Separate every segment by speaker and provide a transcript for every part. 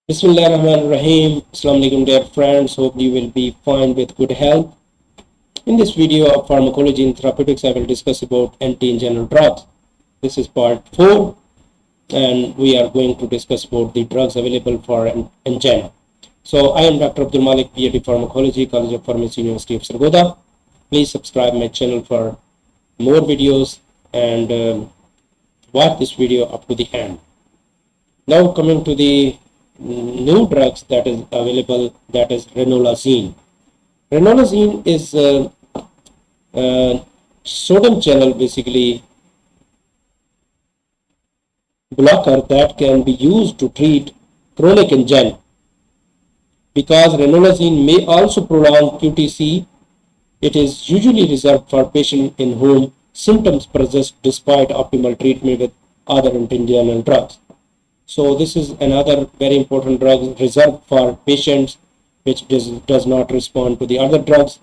Speaker 1: Bismillahirrahmanirrahim. Assalamu alaikum dear friends. Hope you will be fine with good health. In this video of pharmacology and therapeutics, I will discuss about anti-anginal drugs. This is part 4 and we are going to discuss about the drugs available for angina. So I am Dr. Abdul Malik, PhD Pharmacology, College of Pharmacy, University of Sargodha. Please subscribe my channel for more videos and watch this video up to the end. Now coming to the new drugs that is available, that is ranolazine. Ranolazine is a sodium channel basically blocker that can be used to treat chronic angina. Because ranolazine may also prolong QTc, it is usually reserved for patients in whom symptoms persist despite optimal treatment with other anti-anginal drugs. So this is another very important drug reserved for patients which does not respond to the other drugs.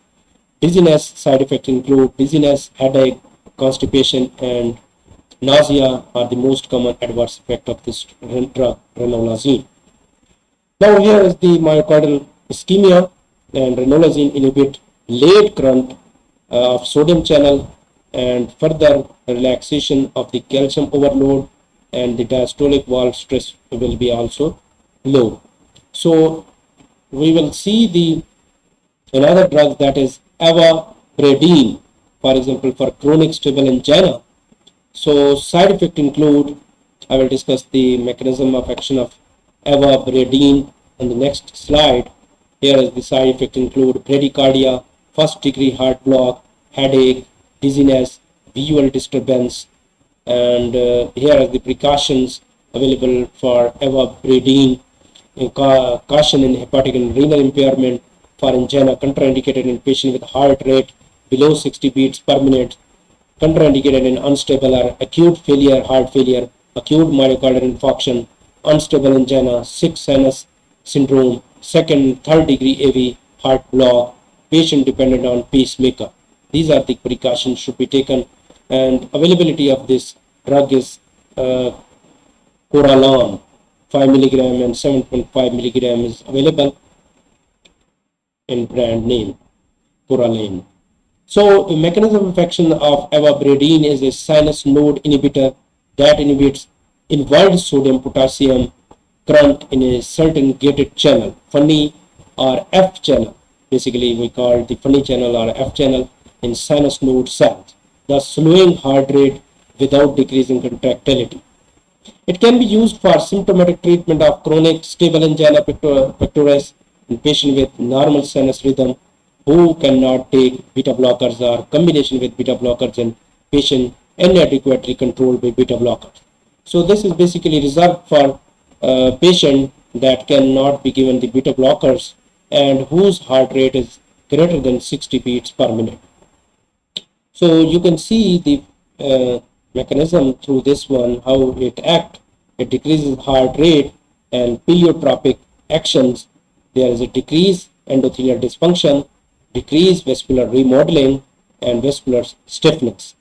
Speaker 1: Dizziness side effects include dizziness, headache, constipation, and nausea are the most common adverse effect of this drug, ranolazine. Now here is the myocardial ischemia, and ranolazine inhibit late current of sodium channel and further relaxation of the calcium overload, and the diastolic valve stress will be also low. So we will see the another drug that is avabradine, for example, for chronic stable angina. So side effects include, I will discuss the mechanism of action of avabradine on the next slide. Here is the side effects include bradycardia, first degree heart block, headache, dizziness, visual disturbance, and here are the precautions available for avabradine. Caution in hepatic and renal impairment for angina, contraindicated in patient with heart rate below 60 beats per minute, contraindicated in unstable or acute failure, heart failure, acute myocardial infarction, unstable angina, sick sinus syndrome, second, third degree AV, heart block, patient dependent on pacemaker. These are the precautions should be taken. And availability of this drug is Coralon, 5 milligram and 7.5 milligram is available in brand name Coralane. So the mechanism of action of avabradine is a sinus node inhibitor that inhibits inward sodium potassium current in a certain gated channel, funny or F channel. Basically we call the funny channel or F channel in sinus node cells, thus slowing heart rate without decreasing contractility. It can be used for symptomatic treatment of chronic stable angina pectoris in patients with normal sinus rhythm who cannot take beta blockers, or combination with beta blockers in patient inadequately controlled by beta blockers. So this is basically reserved for patient that cannot be given the beta blockers and whose heart rate is greater than 60 beats per minute. So you can see the mechanism through this one, how it acts. It decreases heart rate and pleiotropic actions. There is a decrease endothelial dysfunction, decrease vascular remodeling and vascular stiffness,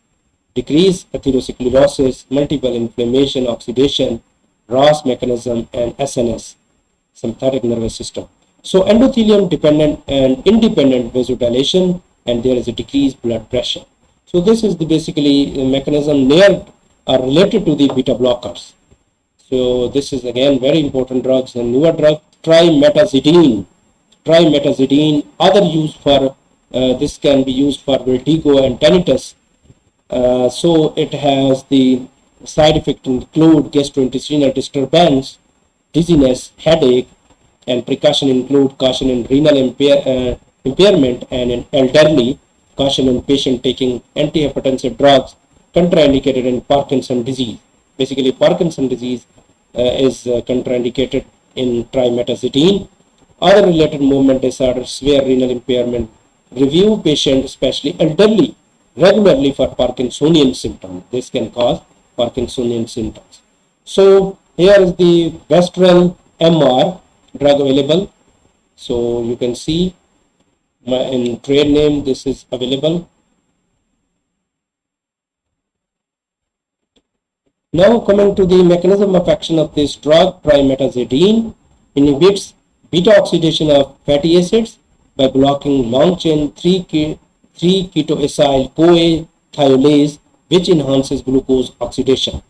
Speaker 1: decrease atherosclerosis, multiple inflammation, oxidation, ROS mechanism, and SNS, sympathetic nervous system. So endothelium dependent and independent vasodilation, and there is a decreased blood pressure. So this is the basically mechanism near or related to the beta blockers. So this is again very important drugs. And newer drug, trimetazidine. Trimetazidine, other use for this can be used for vertigo and tinnitus. So it has the side effect include gastrointestinal disturbance, dizziness, headache, and precaution include caution in renal impairment and in elderly, caution in patient taking antihypertensive drugs, contraindicated in Parkinson's disease. Basically, Parkinson's disease is contraindicated in trimetazidine. Other related movement disorders, severe renal impairment. Review patient, especially elderly, regularly for Parkinsonian symptoms. This can cause Parkinsonian symptoms. So here is the Vestral MR drug available. So you can see in trade name this is available. Now coming to the mechanism of action of this drug, trimetazidine. inhibits beta oxidation of fatty acids by blocking long-chain 3-ketoacyl-CoA thiolase, which enhances glucose oxidation.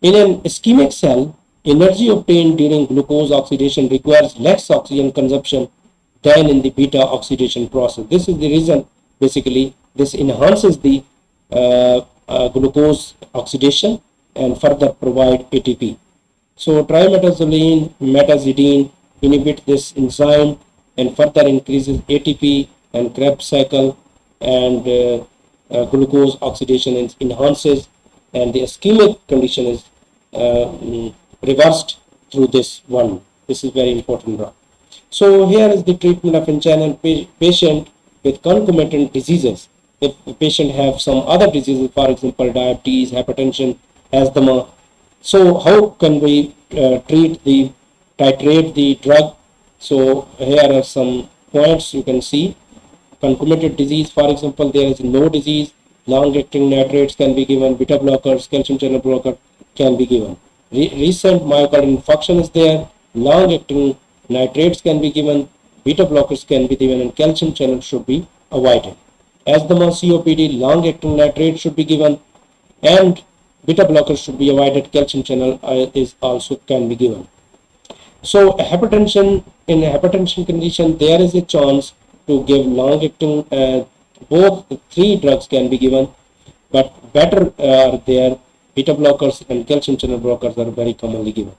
Speaker 1: In an ischemic cell, energy obtained during glucose oxidation requires less oxygen consumption than in the beta oxidation process. This is the reason, basically, this enhances the glucose oxidation and further provide ATP. So trimetazolene, metazidine inhibit this enzyme and further increases ATP and Krebs cycle, and glucose oxidation enhances, and the ischemic condition is reversed through this one. This is very important drug. So here is the treatment of angina patient with concomitant diseases. If the patient have some other diseases, for example, diabetes, hypertension, asthma, so how can we titrate the drug? So here are some points you can see. Concomitant disease, for example, there is no disease, long-acting nitrates can be given, beta blockers, calcium channel blocker can be given. Recent myocardial infarction is there, long-acting nitrates can be given, beta blockers can be given, and calcium channel should be avoided. Asthma, COPD, long-acting nitrate should be given, and beta blockers should be avoided. Calcium channel is also can be given. So hypertension, in a hypertension condition, there is a chance to give long-acting, both three drugs can be given, but better are there beta blockers and calcium channel blockers are very commonly given.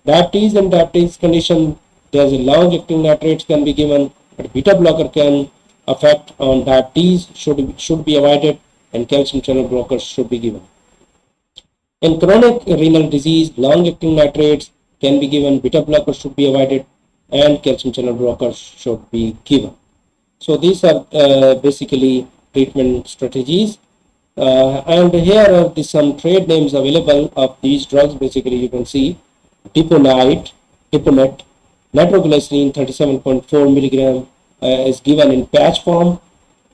Speaker 1: Diabetes and diabetes condition, there is a long-acting nitrates can be given, but beta blocker can affect on diabetes, should be avoided, and calcium channel blockers should be given. In chronic renal disease, long-acting nitrates can be given, beta blockers should be avoided, and calcium channel blockers should be given. So these are basically treatment strategies. And here are some trade names available of these drugs. Basically, you can see Deponet, nitroglycerine 37.4 milligram is given in patch form.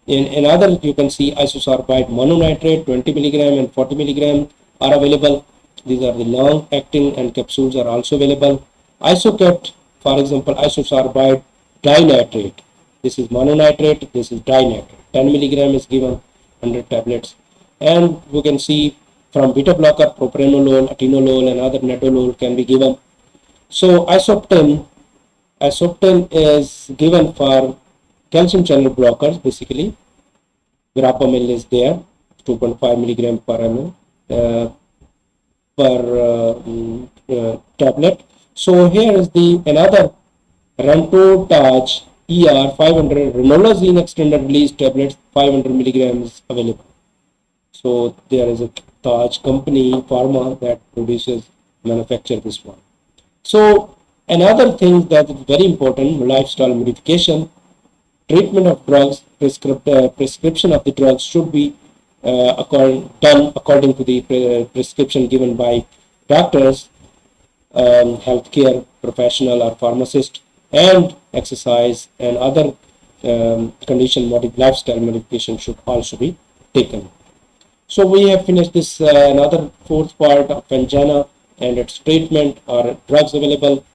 Speaker 1: In other, you can see isosorbide mononitrate 20 milligram and 40 milligram are available. These are the long-acting, and capsules are also available. Isocat, for example, isosorbide dinitrate. This is mononitrate, this is dinitrate. 10 milligram is given 100 tablets. And you can see from beta blocker, propranolol, atenolol, and other nadolol can be given. So isopten is given for calcium channel blockers. Basically, verapamil is there, 2.5 milligram per ml per tablet. So here is the another Rantotaj ER 500 ranolazine extended release tablets, 500 milligrams available. So there is a Taj company pharma that manufacture this one. So another thing that is very important, lifestyle modification. Treatment of drugs, prescription of the drugs should be done according to the prescription given by doctors, healthcare professional or pharmacist, and exercise and other lifestyle modification should also be taken. So we have finished this another fourth part of angina and its treatment or drugs available.